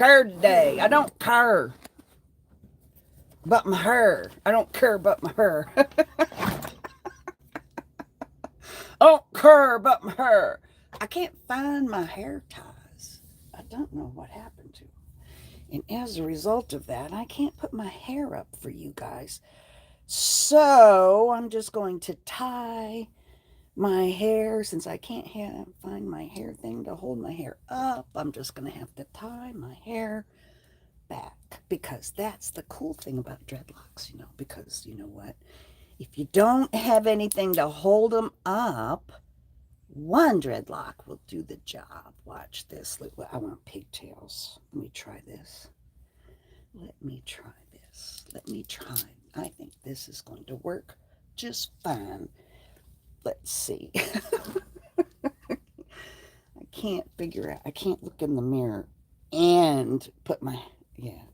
care today. I don't care but my hair. I don't care about my hair. I don't care about my hair. I can't find my hair ties. I don't know what happened to them. And as a result of that, I can't put my hair up for you guys. So I'm just going to tie my hair since I can't find my hair thing to hold my hair up. I'm just going to have to tie my hair back because that's the cool thing about dreadlocks, because you know what? If you don't have anything to hold them up, one dreadlock will do the job. Watch this. I want pigtails. Let me try this. Let me try. I think this is going to work just fine. Let's see. I can't figure out. I can't look in the mirror and put my,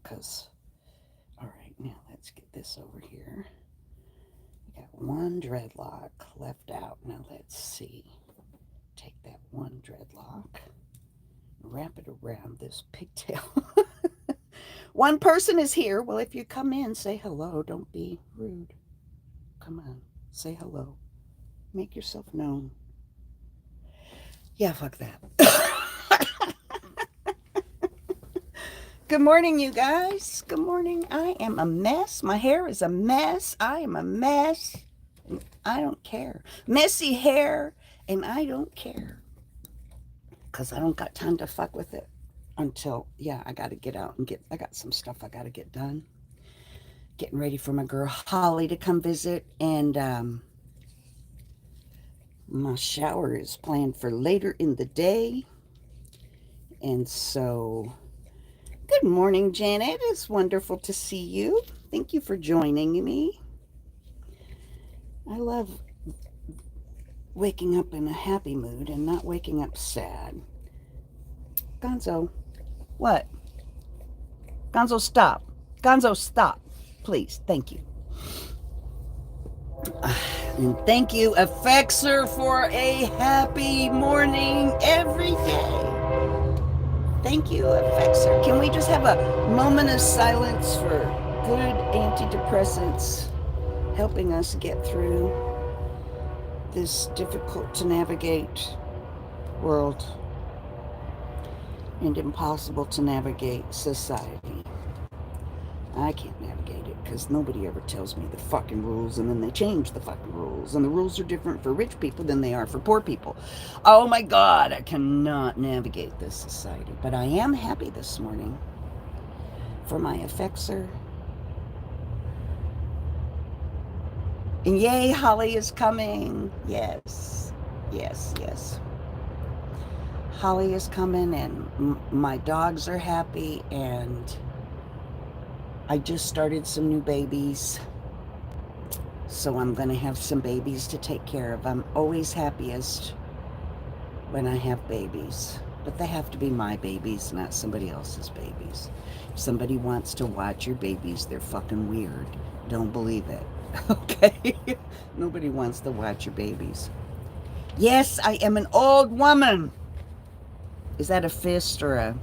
because, all right, now let's get this over here. We got one dreadlock left out. Now let's see. Take that one dreadlock, wrap it around this pigtail. One person is here. Well, if you come in, say hello. Don't be rude. Come on, say hello. Make yourself known. Yeah, fuck that. Good morning, you guys. Good morning. I am a mess. My hair is a mess. I am a mess. I don't care. Messy hair, and I don't care. Because I don't got time to fuck with it until, I got to get out and I got some stuff I got to get done. Getting ready for my girl Holly to come visit, and my shower is planned for later in the day. And so, good morning, Janet. It's wonderful to see you. Thank you for joining me. I love waking up in a happy mood and not waking up sad. Gonzo, what? Gonzo, stop. Gonzo, stop. Please, thank you. And thank you, Effexor, for a happy morning every day. Thank you, Effexor. Can we just have a moment of silence for good antidepressants helping us get through this difficult to navigate world and impossible to navigate society? I can't navigate it because nobody ever tells me the fucking rules, and then they change the fucking rules, and the rules are different for rich people than they are for poor people. Oh my God, I cannot navigate this society. But I am happy this morning for my Effexor. And yay, Holly is coming. Yes, yes, yes. Holly is coming, and my dogs are happy, and I just started some new babies, so I'm going to have some babies to take care of. I'm always happiest when I have babies, but they have to be my babies, not somebody else's babies. If somebody wants to watch your babies, they're fucking weird. Don't believe it, okay? Nobody wants to watch your babies. Yes, I am an old woman. Is that a fist or a...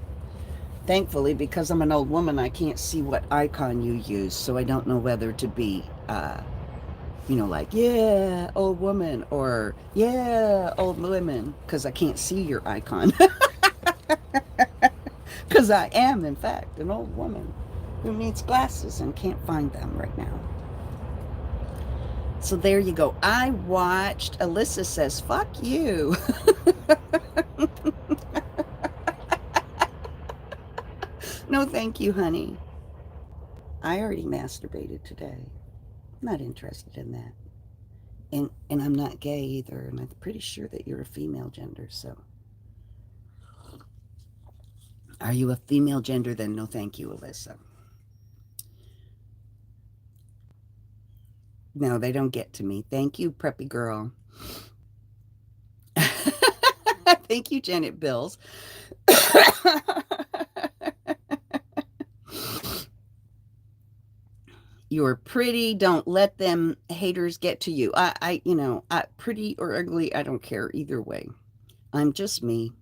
Thankfully, because I'm an old woman, I can't see what icon you use, so I don't know whether to be, like, yeah, old woman, or yeah, old women, because I can't see your icon. Because I am, in fact, an old woman who needs glasses and can't find them right now. So there you go. I watched, Alyssa says, fuck you. No, thank you, honey. I already masturbated today. I'm not interested in that. And I'm not gay either, and I'm pretty sure that you're a female gender, so. Are you a female gender? Then no thank you, Alyssa. No, they don't get to me. Thank you, preppy girl. Thank you, Janet Bills. You're pretty. Don't let them haters get to you. Pretty or ugly, I don't care either way. I'm just me.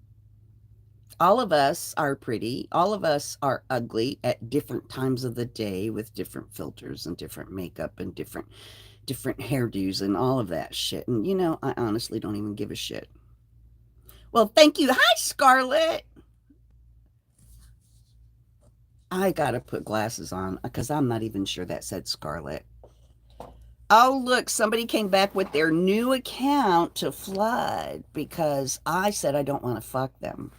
All of us are pretty. All of us are ugly at different times of the day with different filters and different makeup and different hairdos and all of that shit. And I honestly don't even give a shit. Well, thank you. Hi, Scarlett. I gotta put glasses on because I'm not even sure that said Scarlett. Oh, look, somebody came back with their new account to flood because I said I don't want to fuck them.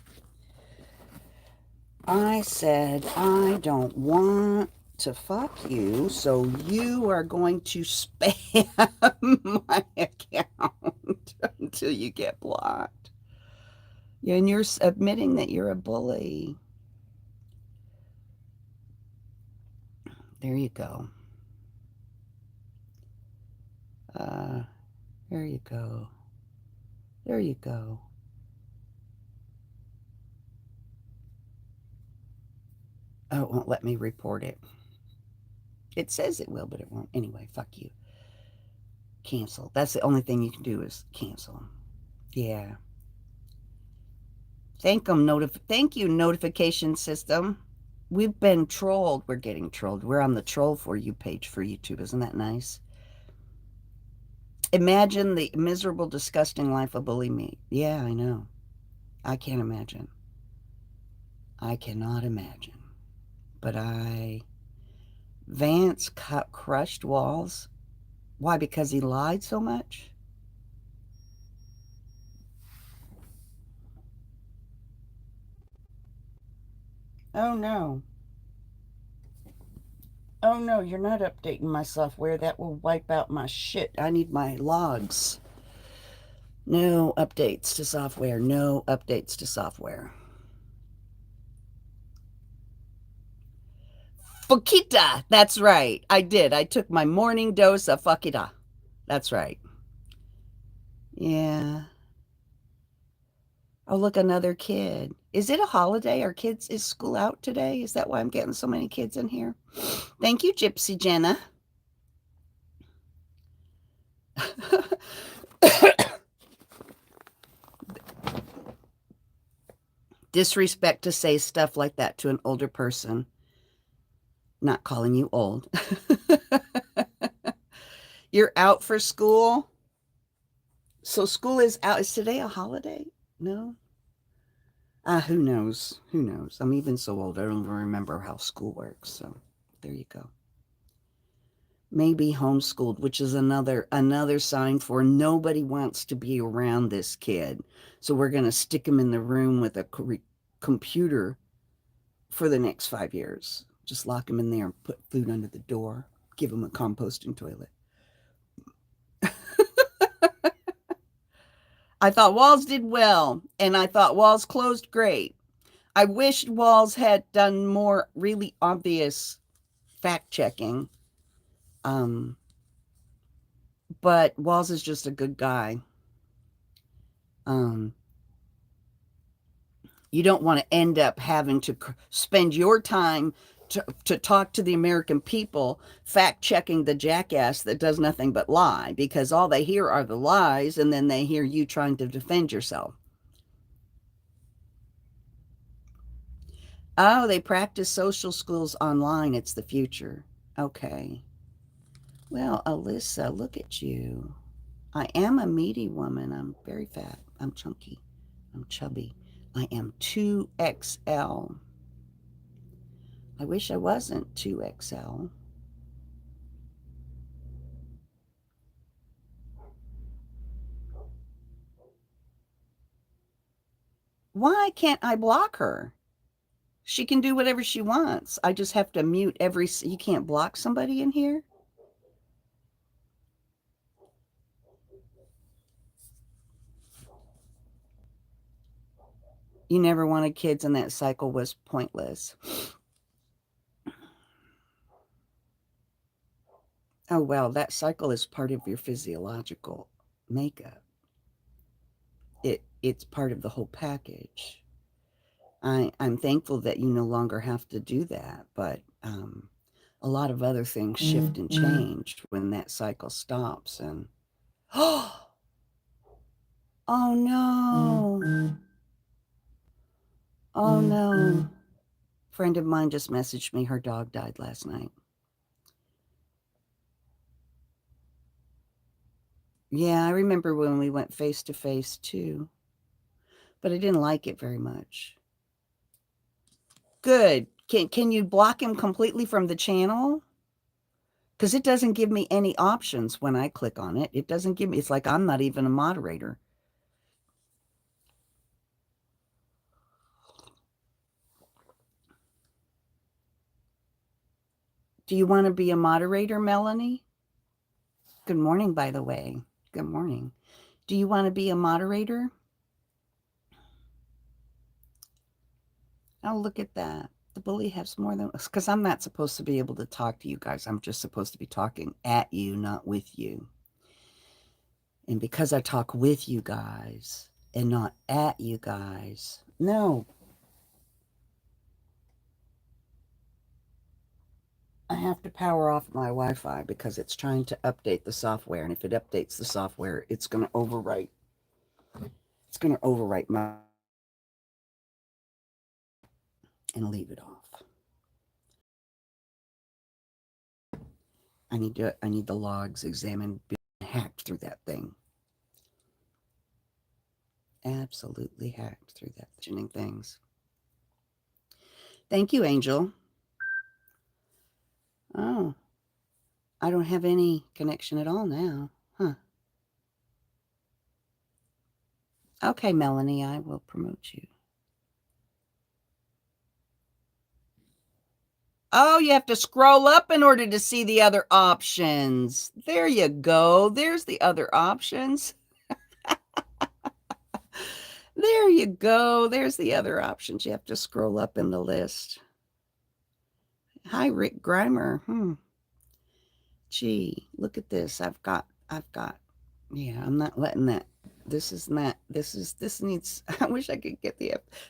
I said I don't want to fuck you, so you are going to spam my account until you get blocked. Yeah, and you're admitting that you're a bully. There you go. There you go. There you go. Oh, it won't let me report it. It says it will, but it won't. Anyway, fuck you. Cancel. That's the only thing you can do is cancel. Yeah. Thank you, notification system. We've been trolled. We're getting trolled. We're on the Troll For You page for YouTube. Isn't that nice? Imagine the miserable, disgusting life of bully me. Yeah, I know. I can't imagine. I cannot imagine. But Vance crushed Walls. Why? Because he lied so much? Oh, no. Oh, no, you're not updating my software. That will wipe out my shit. I need my logs. No updates to software. No updates to software. Fakita. That's right. I did. I took my morning dose of Fakita. That's right. Yeah. Oh, look, another kid. Is it a holiday? Is school out today? Is that why I'm getting so many kids in here? Thank you, Gypsy Jenna. Disrespect to say stuff like that to an older person. Not calling you old. You're out for school? So school is out. Is today a holiday? No? Who knows? Who knows? I'm even so old, I don't even remember how school works. So there you go. Maybe homeschooled, which is another sign for nobody wants to be around this kid. So we're going to stick him in the room with a computer for the next 5 years. Just lock him in there and put food under the door. Give him a composting toilet. I thought Walls did well, and I thought Walls closed great. I wished Walls had done more really obvious fact checking. But Walls is just a good guy. You don't want to end up having to spend your time to talk to the American people, fact checking the jackass that does nothing but lie, because all they hear are the lies, and then they hear you trying to defend yourself. Oh, they practice social skills online. It's the future. Okay. Well, Alyssa, look at you. I am a meaty woman. I'm very fat. I'm chunky. I'm chubby. I am 2XL. I wish I wasn't 2XL. Why can't I block her? She can do whatever she wants. I just have to mute you can't block somebody in here? You never wanted kids and that cycle was pointless. Oh, well, that cycle is part of your physiological makeup. It's part of the whole package. I'm thankful that you no longer have to do that, but a lot of other things shift and change when that cycle stops. And oh no. Oh no. Friend of mine just messaged me her dog died last night. Yeah, I remember when we went face to face too, but I didn't like it very much. Good. Can you block him completely from the channel? Because it doesn't give me any options when I click on it. It doesn't give me, it's like I'm not even a moderator. Do you want to be a moderator, Melanie? Good morning, by the way. Good morning. Do you want to be a moderator? Oh, look at that. The bully has more than, because I'm not supposed to be able to talk to you guys. I'm just supposed to be talking at you, not with you. And because I talk with you guys and not at you guys, no, I have to power off my Wi-Fi because it's trying to update the software. And if it updates the software, it's going to overwrite. It's going to overwrite my and leave it off. I need the logs examined, being hacked through that thing. Absolutely hacked through that things. Thank you, Angel. Oh, I don't have any connection at all now. Huh. Okay, Melanie, I will promote you. Oh, you have to scroll up in order to see the other options. There you go. There's the other options. There you go. There's the other options. You have to scroll up in the list. Hi, Rick Grimer. Gee, look at this. Yeah, I'm not letting that. This needs, I wish I could get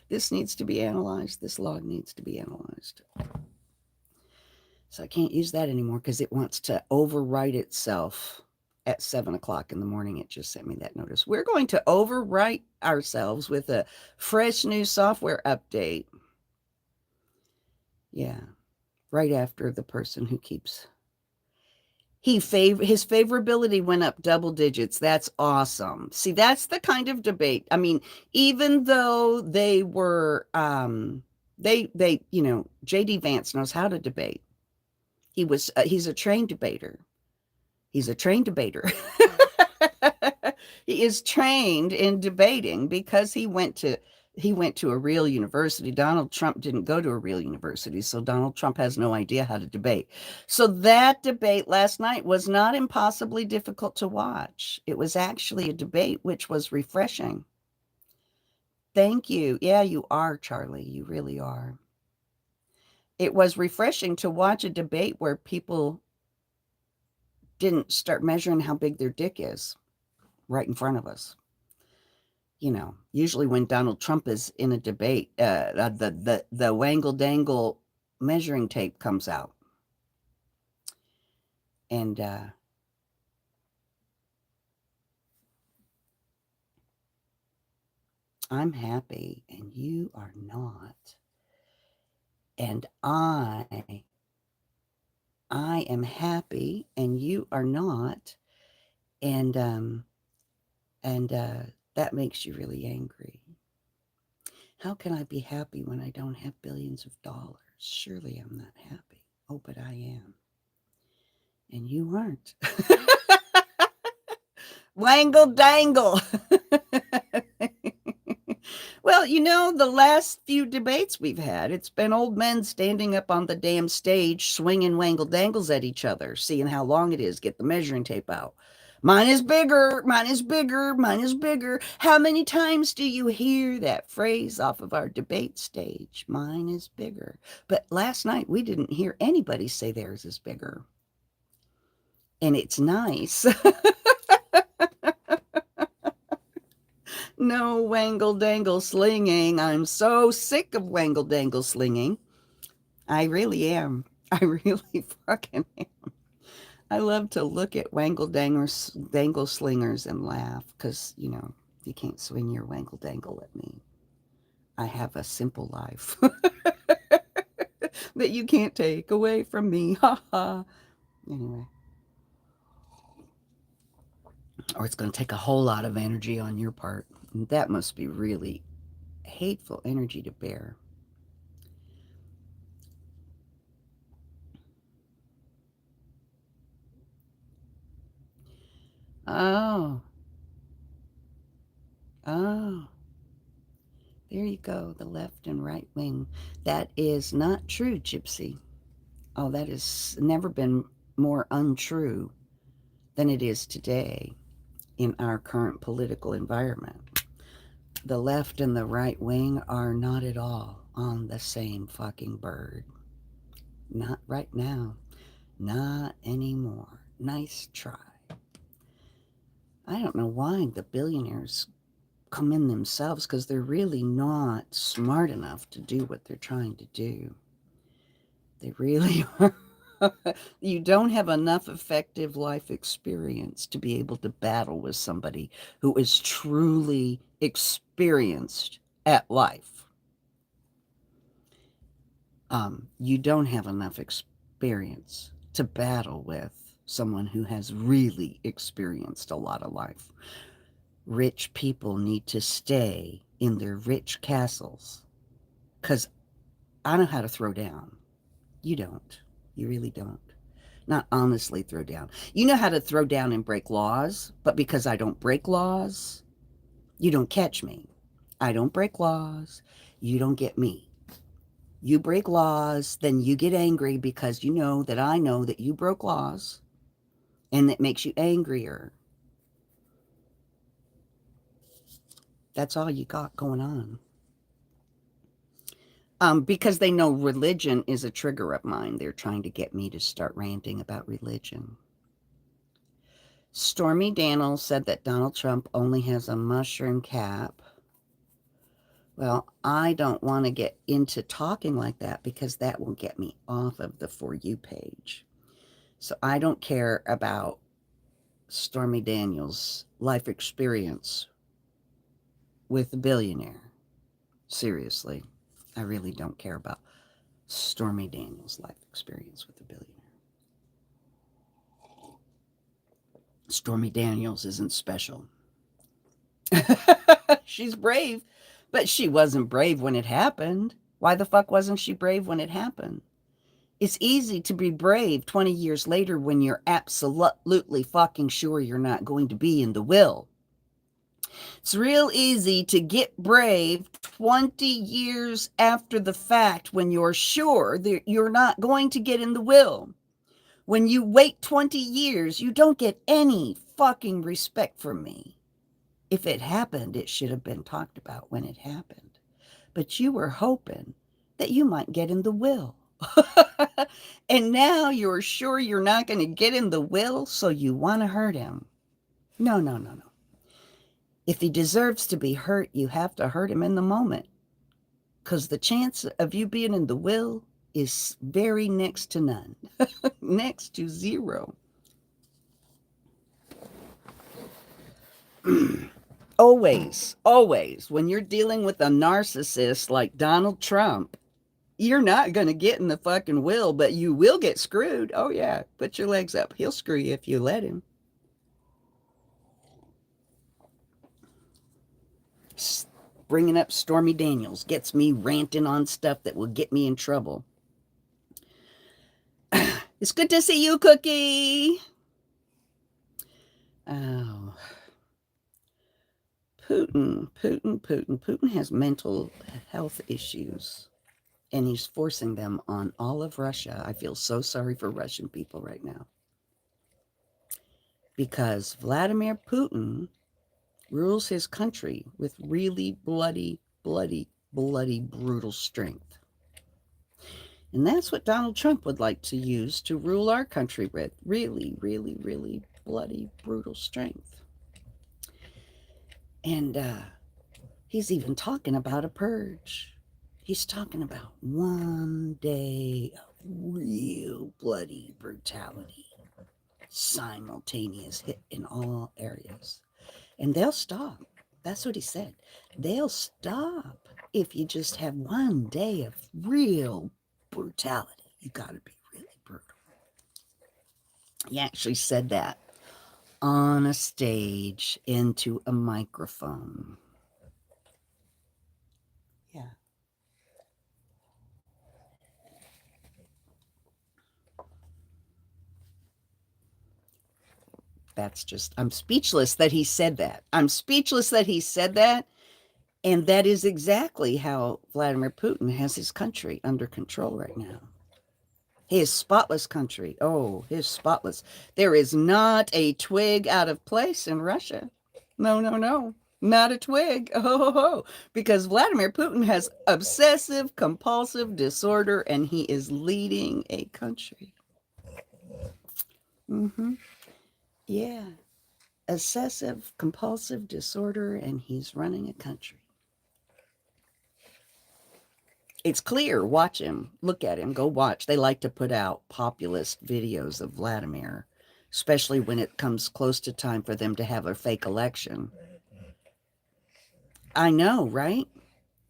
this needs to be analyzed. This log needs to be analyzed. So I can't use that anymore because it wants to overwrite itself at 7 o'clock in the morning. It just sent me that notice. We're going to overwrite ourselves with a fresh new software update. Yeah, right after the person who keeps his favorability went up double digits. That's awesome. See, that's the kind of debate. I mean, even though they were JD Vance knows how to debate. He's a trained debater. He's a trained debater. He is trained in debating because he went to a real university. Donald Trump didn't go to a real university, so Donald Trump has no idea how to debate. So that debate last night was not impossibly difficult to watch. It was actually a debate which was refreshing. Thank you. Yeah, you are, Charlie. You really are. It was refreshing to watch a debate where people didn't start measuring how big their dick is right in front of us. Usually when Donald Trump is in a debate, the wangle dangle measuring tape comes out. And I'm happy and you are not. And I am happy and you are not. And that makes you really angry. How can I be happy when I don't have billions of dollars? Surely I'm not happy. Oh, but I am. And you aren't. Wangle dangle. Well, the last few debates we've had, it's been old men standing up on the damn stage, swinging wangle dangles at each other, seeing how long it is, get the measuring tape out. Mine is bigger, mine is bigger, mine is bigger. How many times do you hear that phrase off of our debate stage? Mine is bigger. But last night, we didn't hear anybody say theirs is bigger. And it's nice. No wangle dangle slinging. I'm so sick of wangle dangle slinging. I really am. I really fucking am. I love to look at wangle dangle slingers and laugh because, you can't swing your wangle dangle at me. I have a simple life that you can't take away from me. Ha ha. Anyway. Or it's going to take a whole lot of energy on your part. And that must be really hateful energy to bear. Oh, oh, there you go, the left and right wing. That is not true, Gypsy. Oh, that has never been more untrue than it is today in our current political environment. The left and the right wing are not at all on the same fucking bird. Not right now. Not anymore. Nice try. I don't know why the billionaires come in themselves, because they're really not smart enough to do what they're trying to do. They really are. You don't have enough effective life experience to be able to battle with somebody who is truly experienced at life. You don't have enough experience to battle with someone who has really experienced a lot of life. Rich people need to stay in their rich castles, because I know how to throw down. You don't. You really don't. Not honestly throw down. You know how to throw down and break laws, but because I don't break laws, you don't catch me. I don't break laws. You don't get me. You break laws, then you get angry because you know that you broke laws, and it makes you angrier. That's all you got going on. Because they know religion is a trigger of mine. They're trying to get me to start ranting about religion. Stormy Daniels said that Donald Trump only has a mushroom cap. Well, I don't want to get into talking like that because that will get me off of the For You page. So I don't care about Stormy Daniels' life experience with a billionaire. Seriously, I really don't care about Stormy Daniels' life experience with a billionaire. Stormy Daniels isn't special. She's brave, but she wasn't brave when it happened. Why the fuck wasn't she brave when it happened? It's easy to be brave 20 years later when you're absolutely fucking sure you're not going to be in the will. It's real easy to get brave 20 years after the fact when you're sure that you're not going to get in the will. When you wait 20 years, you don't get any fucking respect from me. If it happened, it should have been talked about when it happened. But you were hoping that you might get in the will. And now you're sure you're not going to get in the will, so you want to hurt him. No, no, no, no. If he deserves to be hurt, you have to hurt him in the moment. Because the chance of you being in the will is very next to none. Next to zero. Always, always, when you're dealing with a narcissist like Donald Trump, you're not going to get in the fucking will, but you will get screwed. Oh, yeah. Put your legs up. He'll screw you if you let him. Bringing up Stormy Daniels gets me ranting on stuff that will get me in trouble. It's good to see you, Cookie. Oh. Putin has mental health issues, and he's forcing them on all of Russia. I feel so sorry for Russian people right now. Because Vladimir Putin rules his country with really bloody, brutal strength. And that's what Donald Trump would like to use to rule our country with. Really, bloody, brutal strength. And he's even talking about a purge. He's talking about one day of real bloody brutality, simultaneous hit in all areas. And they'll stop. That's what he said. They'll stop if you just have one day of real brutality. You got to be really brutal. He actually said that on a stage into a microphone. Yeah. That's just, I'm speechless that he said that. I'm speechless that he said that. And that is exactly how Vladimir Putin has his country under control right now. His spotless country. Oh, his spotless. There is not a twig out of place in Russia. No, no, no. Not a twig. Oh, because Vladimir Putin has obsessive compulsive disorder and he is leading a country. Mm-hmm. Yeah. Obsessive compulsive disorder and he's running a country. It's clear. Watch him. Look at him. Go watch. They like to put out populist videos of Vladimir, especially when it comes close to time for them to have a fake election. I know, right?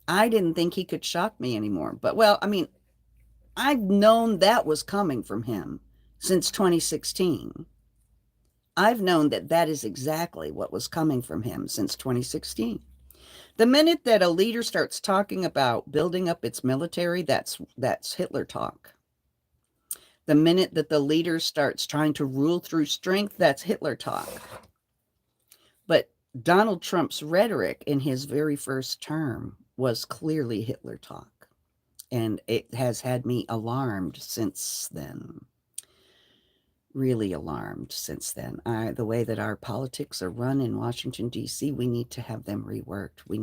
I didn't think he could shock me anymore. But, well, I mean, I've known that was coming from him since 2016. I've known that that is exactly what was coming from him since 2016. The minute that a leader starts talking about building up its military, that's Hitler talk. The minute that the leader starts trying to rule through strength, that's Hitler talk. But Donald Trump's rhetoric in his very first term was clearly Hitler talk. And it has had me alarmed since then. Really alarmed since then. The way that our politics are run in Washington, D.C., we need to have them reworked. We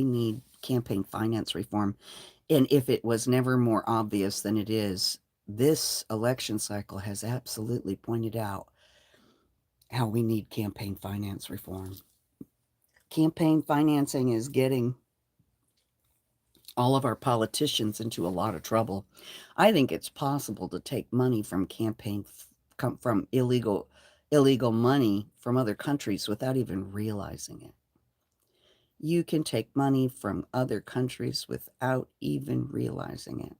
need campaign finance reform. And if it was never more obvious than it is, this election cycle has absolutely pointed out how we need campaign finance reform. Campaign financing is getting all of our politicians into a lot of trouble. I think it's possible to take money from from illegal money from other countries without even realizing it. You can take money from other countries without even realizing it.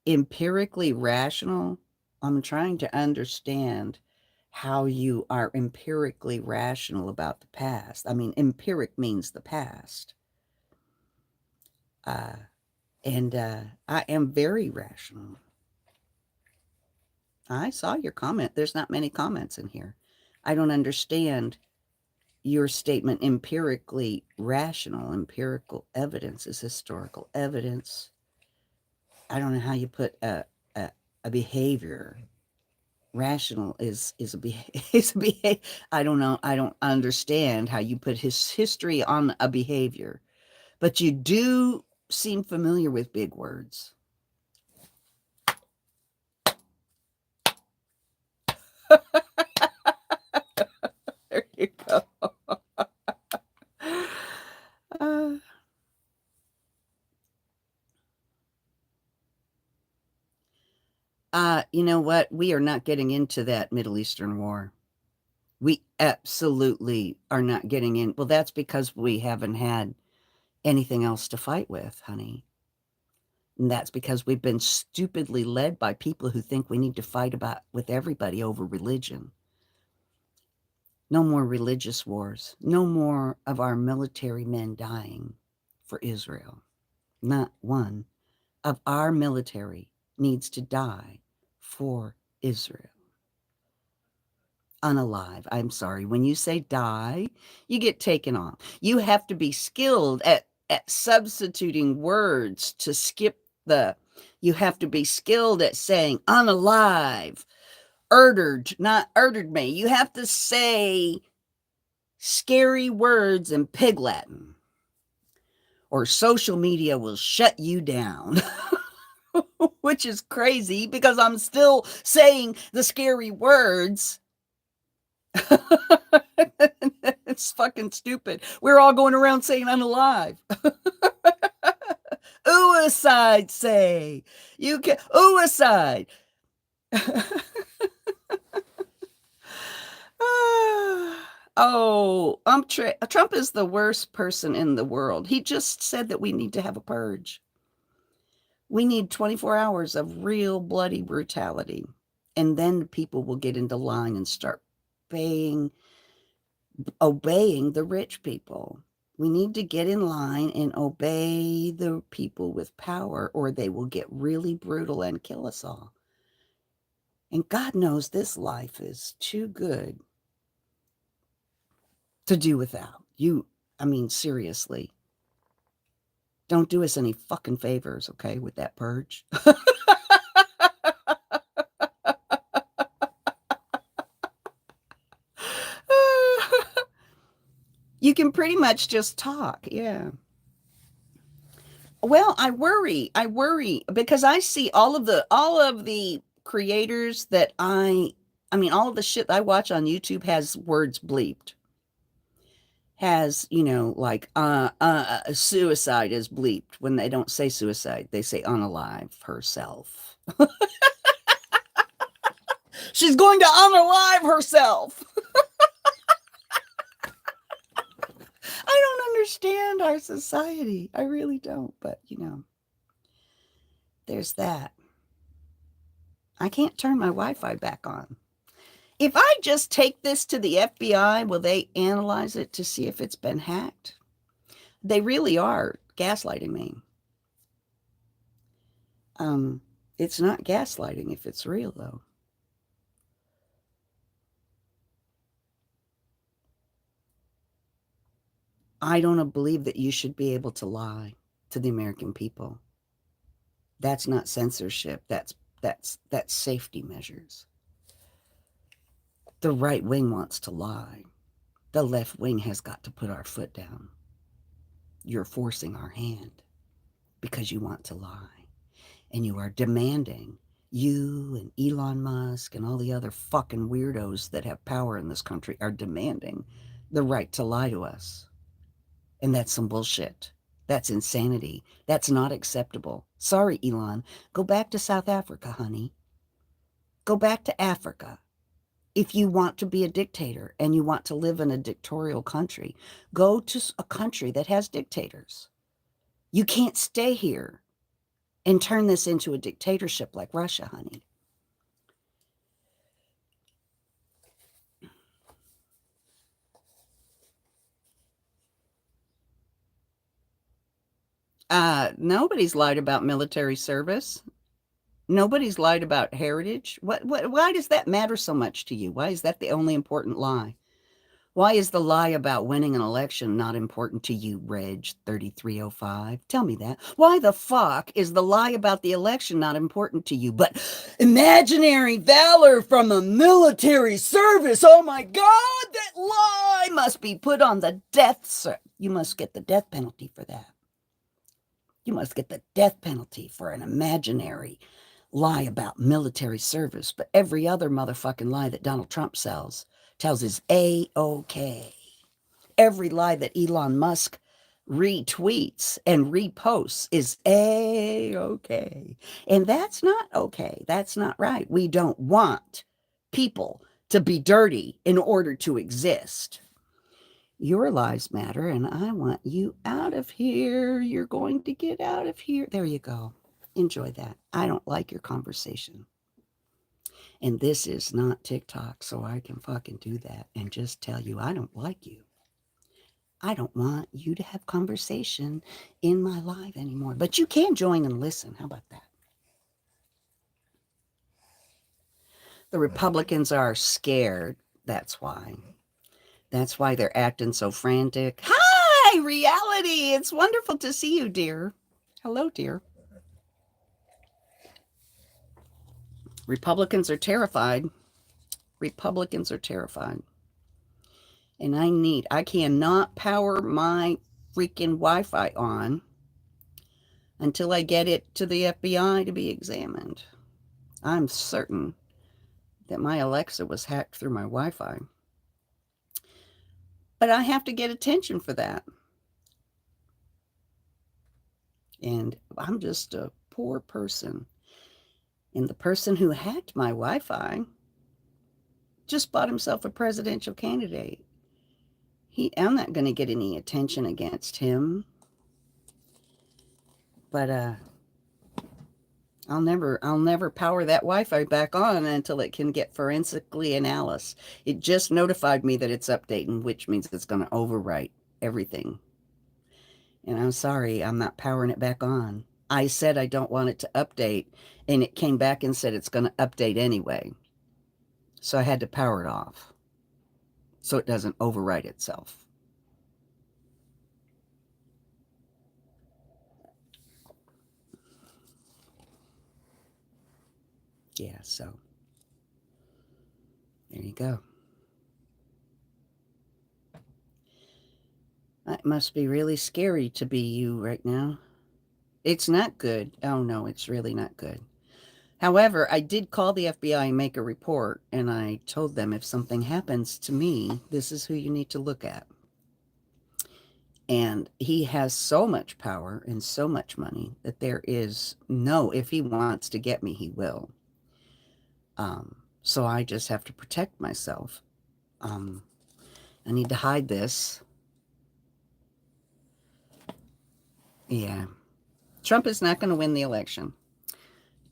Empirically rational, I'm trying to understand how you are empirically rational about the past. I mean, empiric means the past. And I am very rational. I saw your comment. There's not many comments in here. I don't understand your statement empirically rational. Empirical evidence is historical evidence. I don't know how you put a behavior. Rational is a behavior. I don't know. I don't understand how you put his history on a behavior, but you do seem familiar with big words. There you go. You know what? We are not getting into that Middle Eastern war. We absolutely are not getting in. Well, that's because we haven't had anything else to fight with, honey. And that's because we've been stupidly led by people who think we need to fight with everybody over religion. No more religious wars. No more of our military men dying for Israel. Not one of our military needs to die for Israel. Unalive. I'm sorry. When you say die, you get taken off. You have to be skilled at substituting words to skip you have to be skilled at saying unalive, urdered, not urdered me. You have to say scary words in pig Latin, or social media will shut you down. Which is crazy because I'm still saying the scary words. It's fucking stupid. We're all going around saying unalive. Ooicide say. You can ooicide. Oh, Trump is the worst person in the world. He just said that we need to have a purge. We need 24 hours of real bloody brutality. And then people will get into line and start obeying the rich people. We need to get in line and obey the people with power, or they will get really brutal and kill us all. And God knows this life is too good to do without. Seriously. Don't do us any fucking favors, okay, with that purge. You can pretty much just talk, yeah. Well, I worry because I see all of the creators that all of the shit I watch on YouTube has words bleeped. Has, like suicide is bleeped. When they don't say suicide, they say unalive herself. She's going to unalive herself. I don't understand our society. I really don't, but there's that. I can't turn my Wi-Fi back on. If I just take this to the FBI, will they analyze it to see if it's been hacked? They really are gaslighting me. It's not gaslighting if it's real, though. I don't believe that you should be able to lie to the American people. That's not censorship. That's safety measures. The right wing wants to lie. The left wing has got to put our foot down. You're forcing our hand because you want to lie. And you are demanding, you and Elon Musk and all the other fucking weirdos that have power in this country are demanding the right to lie to us. And that's some bullshit. That's insanity. That's not acceptable. Sorry, Elon. Go back to South Africa, honey. Go back to Africa. If you want to be a dictator and you want to live in a dictatorial country, go to a country that has dictators. You can't stay here and turn this into a dictatorship like Russia, honey. Nobody's lied about military service. Nobody's lied about heritage. Why does that matter so much to you? Why is that the only important lie? Why is the lie about winning an election not important to you, Reg 3305? Tell me that. Why the fuck is the lie about the election not important to you? But imaginary valor from a military service. Oh my God, that lie must be put on the death. You must get the death penalty for that. You must get the death penalty for an imaginary lie about military service. But every other motherfucking lie that Donald Trump tells is A-OK. Every lie that Elon Musk retweets and reposts is A-OK. And that's not okay. That's not right. We don't want people to be dirty in order to exist. Your lives matter, and I want you out of here. You're going to get out of here. There you go. Enjoy that. I don't like your conversation. And this is not TikTok, so I can fucking do that and just tell you I don't like you. I don't want you to have conversation in my live anymore. But you can join and listen. How about that? The Republicans are scared. That's why. That's why they're acting so frantic. Hi, reality. It's wonderful to see you, dear. Hello, dear. Republicans are terrified. Republicans are terrified. And I cannot power my freaking Wi-Fi on until I get it to the FBI to be examined. I'm certain that my Alexa was hacked through my Wi-Fi. But I have to get attention for that. And I'm just a poor person. And the person who hacked my Wi-Fi Just bought himself a presidential candidate. I'm not going to get any attention against him. But I'll never power that Wi-Fi back on until it can get forensically analyzed. It just notified me that it's updating, which means it's going to overwrite everything. And I'm sorry, I'm not powering it back on. I said I don't want it to update, and it came back and said it's going to update anyway. So I had to power it off so it doesn't overwrite itself. Yeah, so there you go. It must be really scary to be you right now. It's not good. Oh, no, it's really not good. However, I did call the FBI and make a report, and I told them if something happens to me, this is who you need to look at. And he has so much power and so much money that there is if he wants to get me, he will. So I just have to protect myself. I need to hide this. Yeah. Trump is not going to win the election.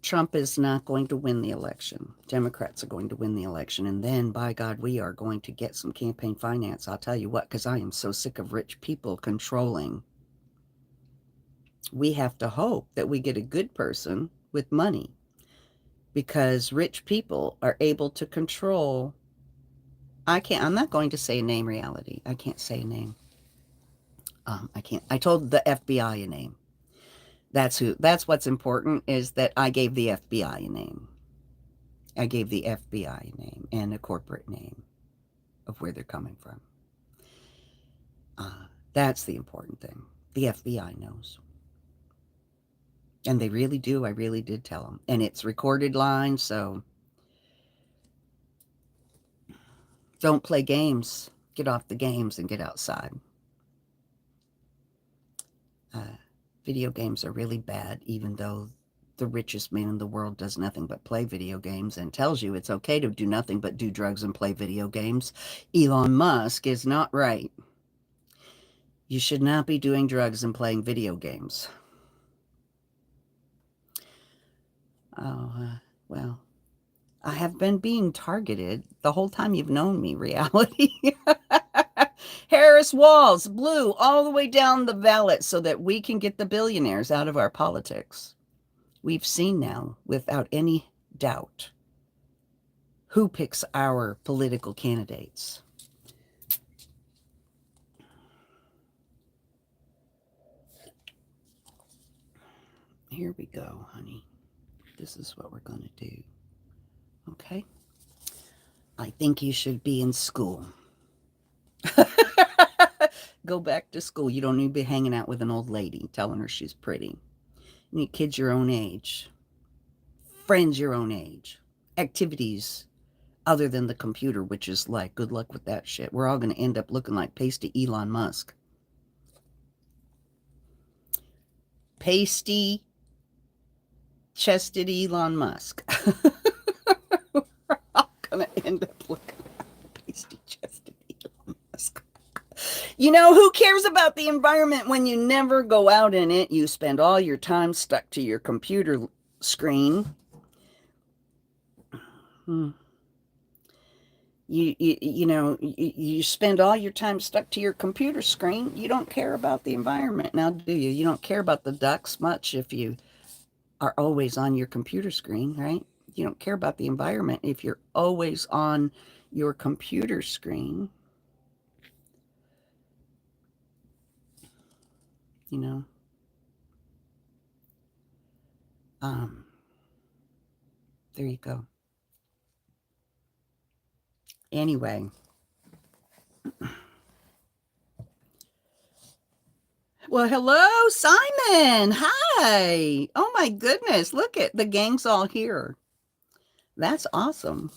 Trump is not going to win the election. Democrats are going to win the election. And then, by God, we are going to get some campaign finance. I'll tell you what, because I am so sick of rich people controlling. We have to hope that we get a good person with money, because rich people are able to control. I'm not going to say a name, reality. I can't say a name. I can't. I told the FBI a name. That's what's important, is that I gave the FBI a name. I gave the FBI a name and a corporate name of where they're coming from. That's the important thing. The FBI knows. And they really do. I really did tell them. And it's recorded line, so don't play games. Get off the games and get outside. Video games are really bad, even though the richest man in the world does nothing but play video games and tells you it's okay to do nothing but do drugs and play video games. Elon Musk is not right. You should not be doing drugs and playing video games. Oh, well, I have been being targeted the whole time you've known me, reality. Harris Walls, blue, all the way down the ballot so that we can get the billionaires out of our politics. We've seen now, without any doubt, who picks our political candidates. Here we go, honey. This is what we're going to do. Okay? I think you should be in school. Go back to school. You don't need to be hanging out with an old lady telling her she's pretty. You need kids your own age, friends your own age, activities other than the computer, which is like, good luck with that shit. We're all going to end up looking like pasty Elon Musk. Pasty chested Elon Musk. We're all going to end up looking like pasty chested Elon Musk. You know, who cares about the environment when you never go out in it? You spend all your time stuck to your computer screen. You spend all your time stuck to your computer screen. You don't care about the environment now, do you? You don't care about the ducks much if you are always on your computer screen, right? You don't care about the environment if you're always on your computer screen. You know, there you go. Anyway, well, hello, Simon. Hi. Oh my goodness, look at the gang's all here. That's awesome.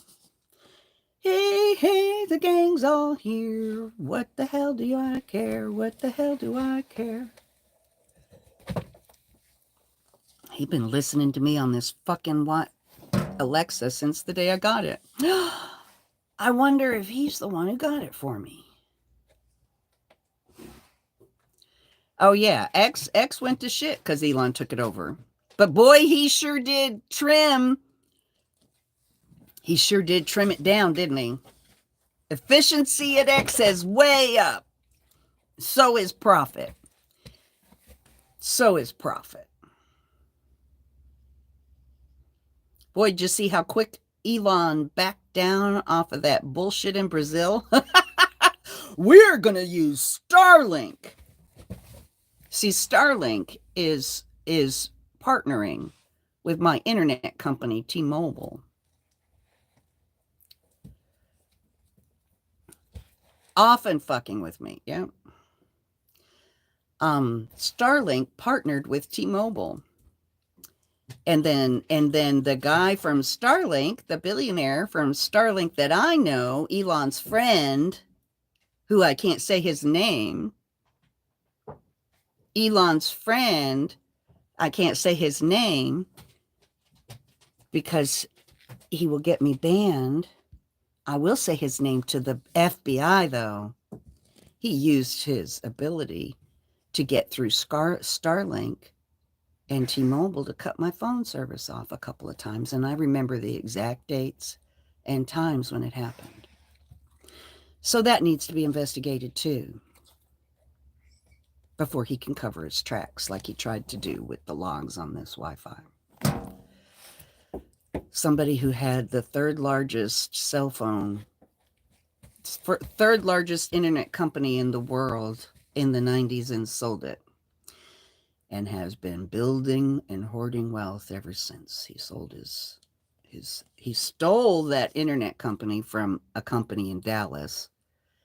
Hey, hey, the gang's all here. What the hell do I care? What the hell do I care? He's been listening to me on this fucking Alexa since the day I got it. I wonder if he's the one who got it for me. Oh yeah, X went to shit because Elon took it over. But boy, he sure did trim. He sure did trim it down, didn't he? Efficiency at X is way up. So is profit. So is profit. Boy, did you see how quick Elon backed down off of that bullshit in Brazil? We're going to use Starlink. See, Starlink is partnering with my internet company, T-Mobile. Often fucking with me, yeah. Starlink partnered with T-Mobile. And then the guy from Starlink, the billionaire from Starlink that I know, Elon's friend, who I can't say his name, Elon's friend, I can't say his name because he will get me banned. I will say his name to the FBI, though. He used his ability to get through Starlink and T-Mobile to cut my phone service off a couple of times. And I remember the exact dates and times when it happened. So that needs to be investigated too, before he can cover his tracks like he tried to do with the logs on this Wi-Fi. Somebody who had the third largest cell phone, third largest internet company in the world in the 90s and sold it, and has been building and hoarding wealth ever since. He sold he stole that internet company from a company in Dallas,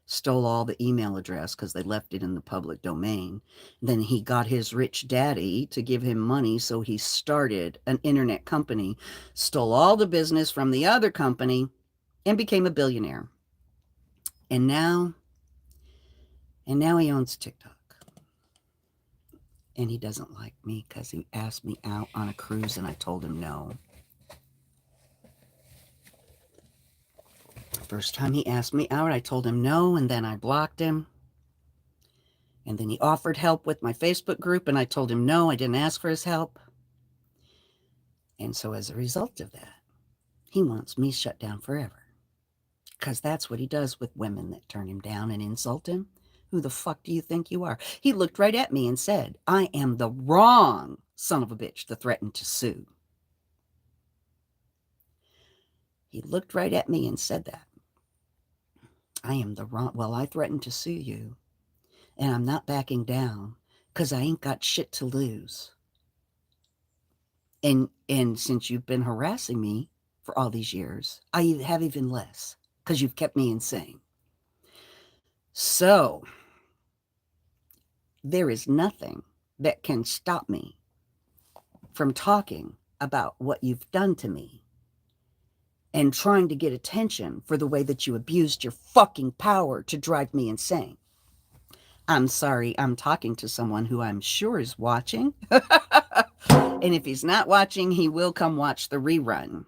stole all the email address because they left it in the public domain. Then he got his rich daddy to give him money, so he started an internet company, stole all the business from the other company, and became a billionaire. And now he owns TikTok. And he doesn't like me because he asked me out on a cruise and I told him no. First time he asked me out, I told him no, and then I blocked him. And then he offered help with my Facebook group, and I told him no, I didn't ask for his help. And so as a result of that, he wants me shut down forever. Because that's what he does with women that turn him down and insult him. Who the fuck do you think you are? He looked right at me and said, I am the wrong son of a bitch to threaten to sue. He looked right at me and said that. I am the wrong, well, I threatened to sue you, and I'm not backing down because I ain't got shit to lose. And since you've been harassing me for all these years, I have even less because you've kept me insane. So there is nothing that can stop me from talking about what you've done to me and trying to get attention for the way that you abused your fucking power to drive me insane. I'm sorry, I'm talking to someone who I'm sure is watching. And if he's not watching, he will come watch the rerun.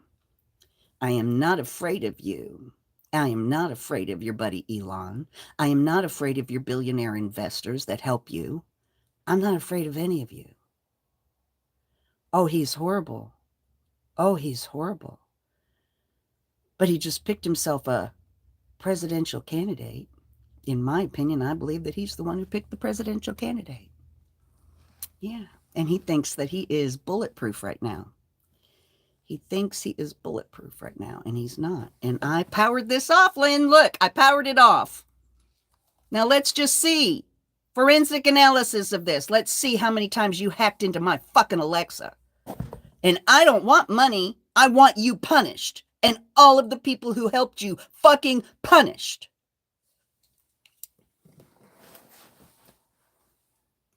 I am not afraid of you. I am not afraid of your buddy Elon. I am not afraid of your billionaire investors that help you. I'm not afraid of any of you. Oh, he's horrible. Oh, he's horrible. But he just picked himself a presidential candidate. In my opinion, I believe that he's the one who picked the presidential candidate. Yeah. And he thinks that he is bulletproof right now. He thinks he is bulletproof right now, and he's not. And I powered this off, Lynn. Look, I powered it off. Now let's just see. Forensic analysis of this. Let's see how many times you hacked into my fucking Alexa. And I don't want money. I want you punished. And all of the people who helped you fucking punished.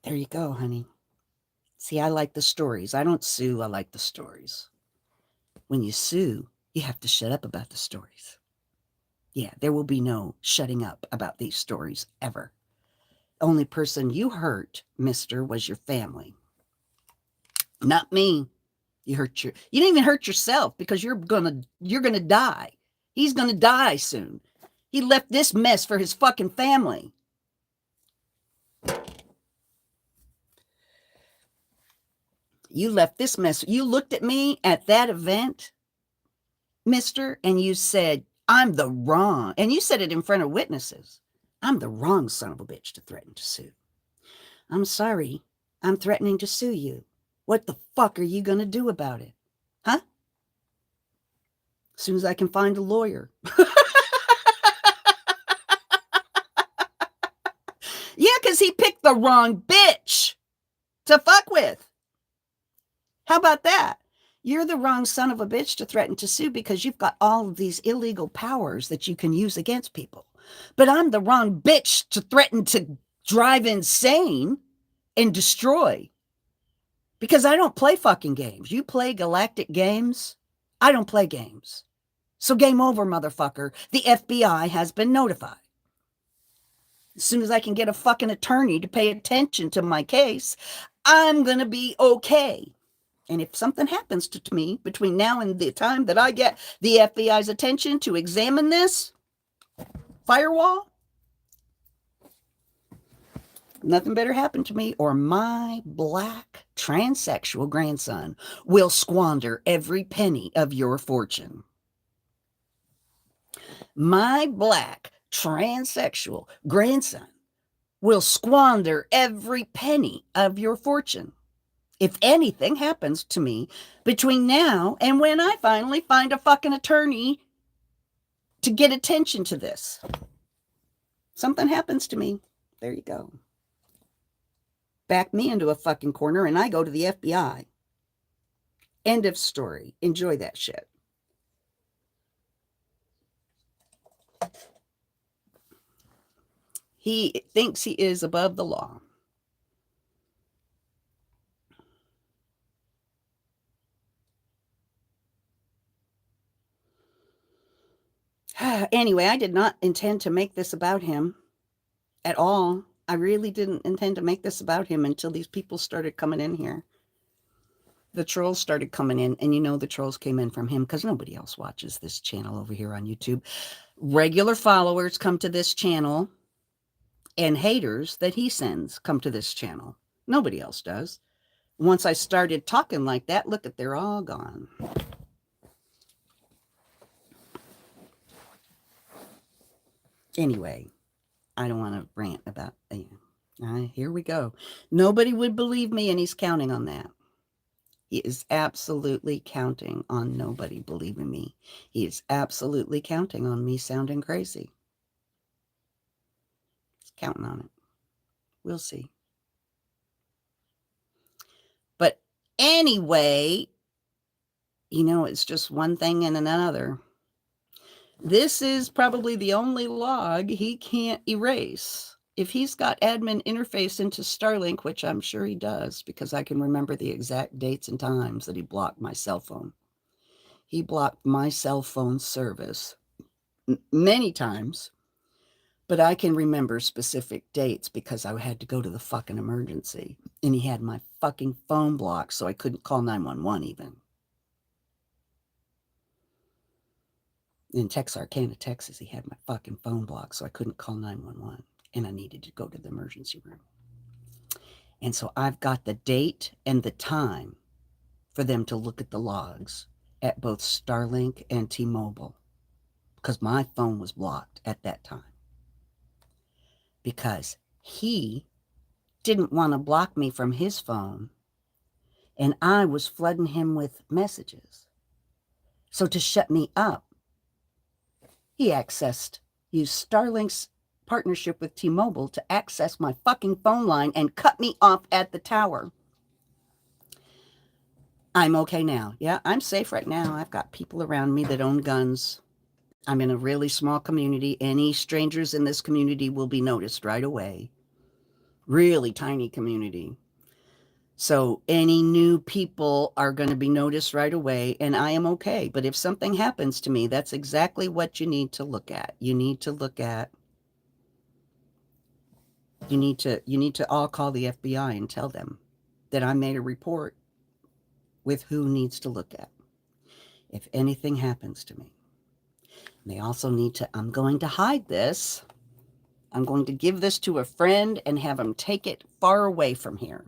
There you go, honey. See, I like the stories. I don't sue. I like the stories. When you sue, you have to shut up about the stories. Yeah, there will be no shutting up about these stories ever. Only person you hurt, mister, was your family. Not me. You didn't even hurt yourself because you're gonna die. He's going to die soon. He left this mess for his fucking family. You left this mess. You looked at me at that event, mister, and you said, I'm the wrong. And you said it in front of witnesses. I'm the wrong son of a bitch to threaten to sue. I'm sorry. I'm threatening to sue you. What the fuck are you going to do about it? Huh? As soon as I can find a lawyer. Yeah, because he picked the wrong bitch to fuck with. How about that? You're the wrong son of a bitch to threaten to sue because you've got all of these illegal powers that you can use against people. But I'm the wrong bitch to threaten to drive insane and destroy. Because I don't play fucking games. You play galactic games. I don't play games. So game over, motherfucker. The FBI has been notified. As soon as I can get a fucking attorney to pay attention to my case, I'm going to be okay. And if something happens to me between now and the time that I get the FBI's attention to examine this firewall, nothing better happen to me, or my black transsexual grandson will squander every penny of your fortune. My black transsexual grandson will squander every penny of your fortune. If anything happens to me between now and when I finally find a fucking attorney to get attention to this, something happens to me, there you go. Back me into a fucking corner and I go to the FBI. End of story. Enjoy that shit. He thinks he is above the law. Anyway, I did not intend to make this about him at all. I really didn't intend to make this about him until these people started coming in here. The trolls started coming in, and you know the trolls came in from him because nobody else watches this channel over here on YouTube. Regular followers come to this channel, and haters that he sends come to this channel. Nobody else does. Once I started talking like that, look at, they're all gone. Anyway, I don't want to rant about, here we go. Nobody would believe me, and he's counting on that. He is absolutely counting on nobody believing me. He is absolutely counting on me sounding crazy. He's counting on it. We'll see. But anyway, it's just one thing and another. This is probably the only log he can't erase. If he's got admin interface into Starlink, which I'm sure he does, because I can remember the exact dates and times that he blocked my cell phone. He blocked my cell phone service many times, but I can remember specific dates because I had to go to the fucking emergency, and he had my fucking phone blocked, so I couldn't call 911 even. In Texarkana, Texas, he had my fucking phone blocked, so I couldn't call 911, and I needed to go to the emergency room. And so I've got the date and the time for them to look at the logs at both Starlink and T-Mobile, because my phone was blocked at that time. Because he didn't want to block me from his phone, and I was flooding him with messages. So to shut me up, he used Starlink's partnership with T-Mobile to access my fucking phone line and cut me off at the tower. I'm okay now. Yeah, I'm safe right now. I've got people around me that own guns. I'm in a really small community. Any strangers in this community will be noticed right away. Really tiny community. So any new people are going to be noticed right away, and I am okay. But if something happens to me, that's exactly what you need to look at. You need to all call the FBI and tell them that I made a report with who needs to look at if anything happens to me. They also need to, I'm going to hide this. I'm going to give this to a friend and have him take it far away from here.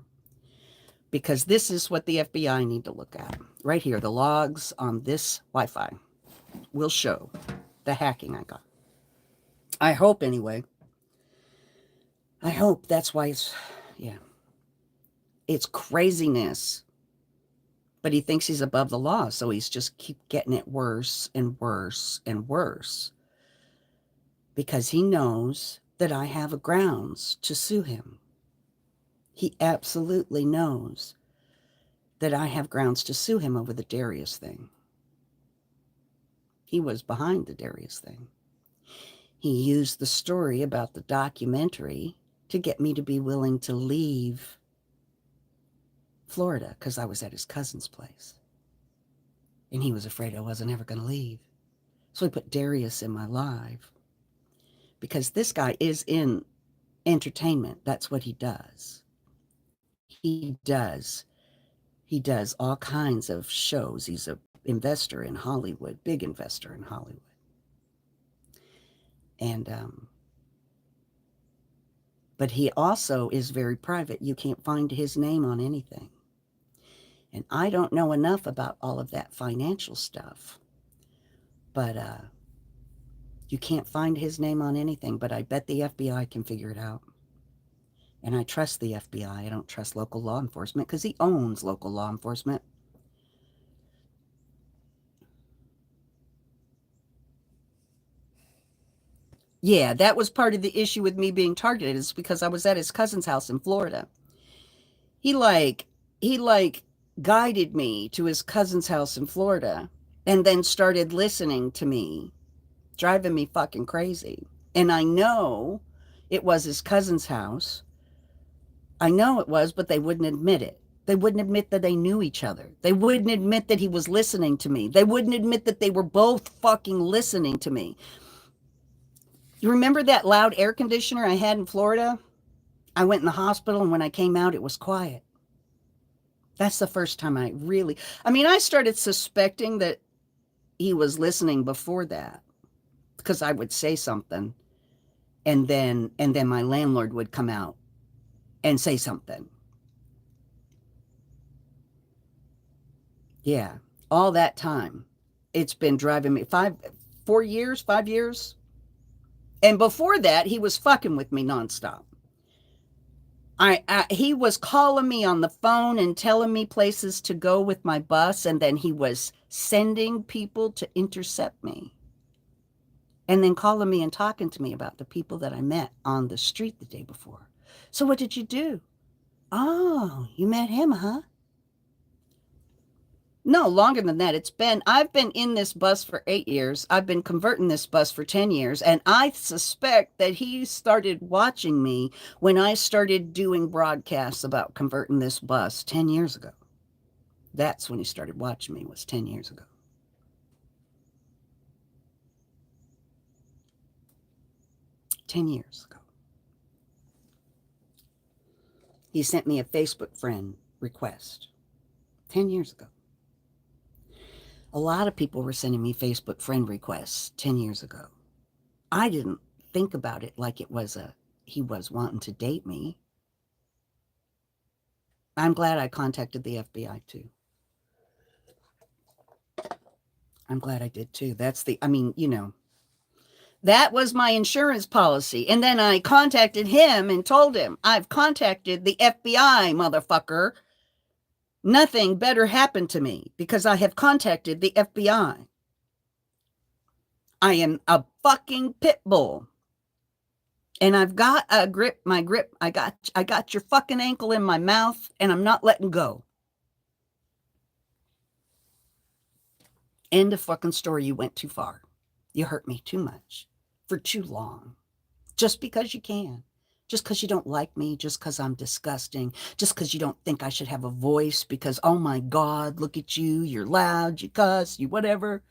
Because this is what the FBI need to look at. Right here, the logs on this Wi-Fi will show the hacking I got. I hope, anyway. I hope that's why it's, yeah. It's craziness. But he thinks he's above the law, so he's just keep getting it worse and worse and worse. Because he knows that I have grounds to sue him. He absolutely knows that I have grounds to sue him over the Darius thing. He was behind the Darius thing. He used the story about the documentary to get me to be willing to leave Florida because I was at his cousin's place. And he was afraid I wasn't ever going to leave. So he put Darius in my life because this guy is in entertainment. That's what he does. He does all kinds of shows. He's an investor in Hollywood, big investor in Hollywood. And, but he also is very private. You can't find his name on anything. And I don't know enough about all of that financial stuff. But you can't find his name on anything. But I bet the FBI can figure it out. And I trust the FBI. I don't trust local law enforcement because he owns local law enforcement. Yeah, that was part of the issue with me being targeted is because I was at his cousin's house in Florida. He guided me to his cousin's house in Florida and then started listening to me, driving me fucking crazy. And I know it was his cousin's house. I know it was, but they wouldn't admit it. They wouldn't admit that they knew each other. They wouldn't admit that he was listening to me. They wouldn't admit that they were both fucking listening to me. You remember that loud air conditioner I had in Florida? I went in the hospital, and when I came out, it was quiet. That's the first time I started suspecting that he was listening before that because I would say something and then my landlord would come out and say something. Yeah, all that time. It's been driving me 5 years. And before that, he was fucking with me nonstop. He was calling me on the phone and telling me places to go with my bus, and then he was sending people to intercept me. And then calling me and talking to me about the people that I met on the street the day before. So what did you do? Oh, you met him, huh? No, longer than that. I've been in this bus for 8 years. I've been converting this bus for 10 years. And I suspect that he started watching me when I started doing broadcasts about converting this bus 10 years ago. That's when he started watching me, was 10 years ago. He sent me a Facebook friend request 10 years ago. A lot of people were sending me Facebook friend requests 10 years ago. I didn't think about it like it was he was wanting to date me. I'm glad I contacted the FBI too. I'm glad I did too. That was my insurance policy. And then I contacted him and told him, I've contacted the FBI, motherfucker. Nothing better happened to me because I have contacted the FBI. I am a fucking pit bull. And I've got a grip, I got your fucking ankle in my mouth and I'm not letting go. End of fucking story. You went too far. You hurt me too much for too long. Just because you can. Just because you don't like me, just because I'm disgusting, just because you don't think I should have a voice because, oh my God, look at you, you're loud, you cuss, you whatever.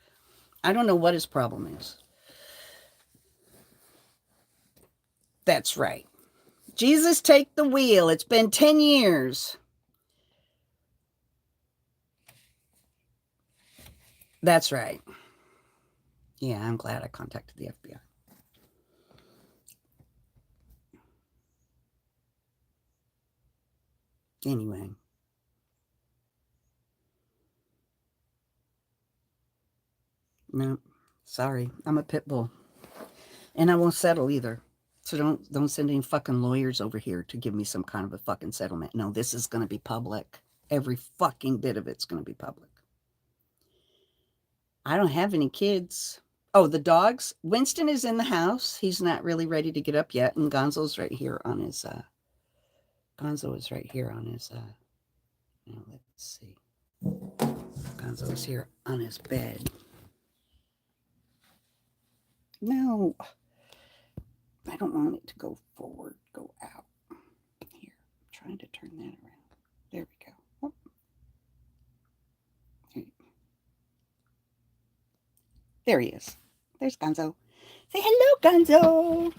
I don't know what his problem is. That's right. Jesus, take the wheel. It's been 10 years. That's right. Yeah, I'm glad I contacted the FBI. Anyway. No, sorry. I'm a pit bull. And I won't settle either. So don't send any fucking lawyers over here to give me some kind of a fucking settlement. No, this is going to be public. Every fucking bit of it's going to be public. I don't have any kids. Oh, the dogs. Winston is in the house. He's not really ready to get up yet, and Gonzo's right here on his. Gonzo is right here on his. Let's see. Gonzo is here on his bed. No, I don't want it to go forward, go out. Here, I'm trying to turn that around. There we go. Oh. There he is. There's Gonzo. Say hello, Gonzo.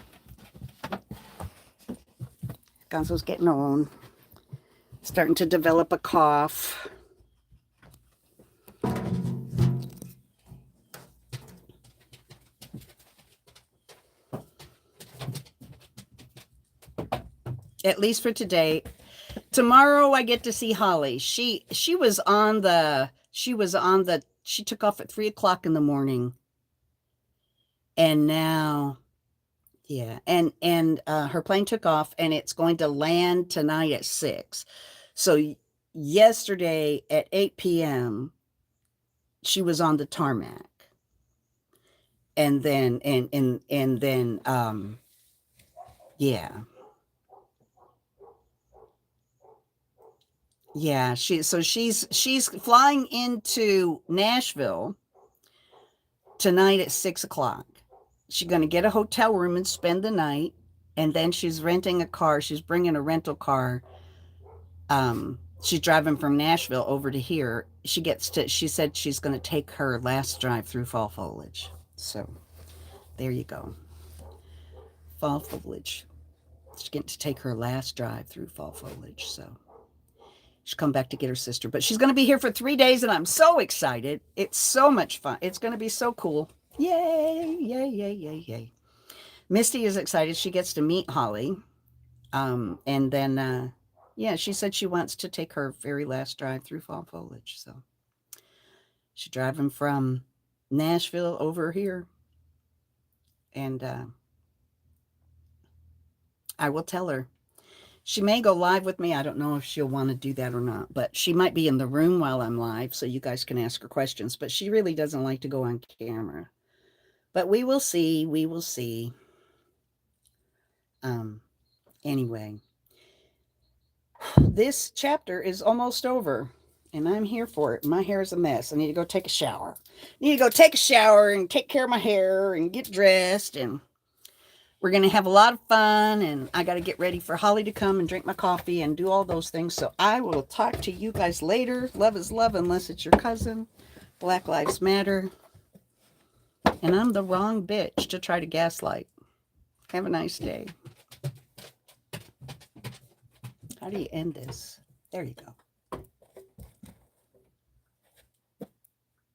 Gonzo's getting on. Starting to develop a cough. At least for today. Tomorrow I get to see Holly. She was on the she took off at 3:00 in the morning. And now, yeah, and her plane took off, and it's going to land tonight at 6. So yesterday at 8 p.m. she was on the tarmac. And then yeah. Yeah, she's flying into Nashville tonight at 6:00. She's going to get a hotel room and spend the night, and then she's renting a car. She's bringing a rental car. She's driving from Nashville over to here. She said she's going to take her last drive through fall foliage. So there you go. Fall foliage. She's getting to take her last drive through fall foliage. So she'll come back to get her sister. But she's going to be here for 3 days, and I'm so excited. It's so much fun. It's going to be so cool. Yay, yay, yay, yay, yay. Misty is excited. She gets to meet Holly. And then, yeah, she said she wants to take her very last drive through fall foliage. So she's driving from Nashville over here. And I will tell her. She may go live with me. I don't know if she'll want to do that or not, but she might be in the room while I'm live so you guys can ask her questions. But she really doesn't like to go on camera. But we will see. We will see. Anyway, this chapter is almost over, and I'm here for it. My hair is a mess. I need to go take a shower. And take care of my hair and get dressed, and we're going to have a lot of fun, and I got to get ready for Holly to come and drink my coffee and do all those things. So I will talk to you guys later. Love is love unless it's your cousin. Black Lives Matter. And I'm the wrong bitch to try to gaslight. Have a nice day. How do you end this? There you go.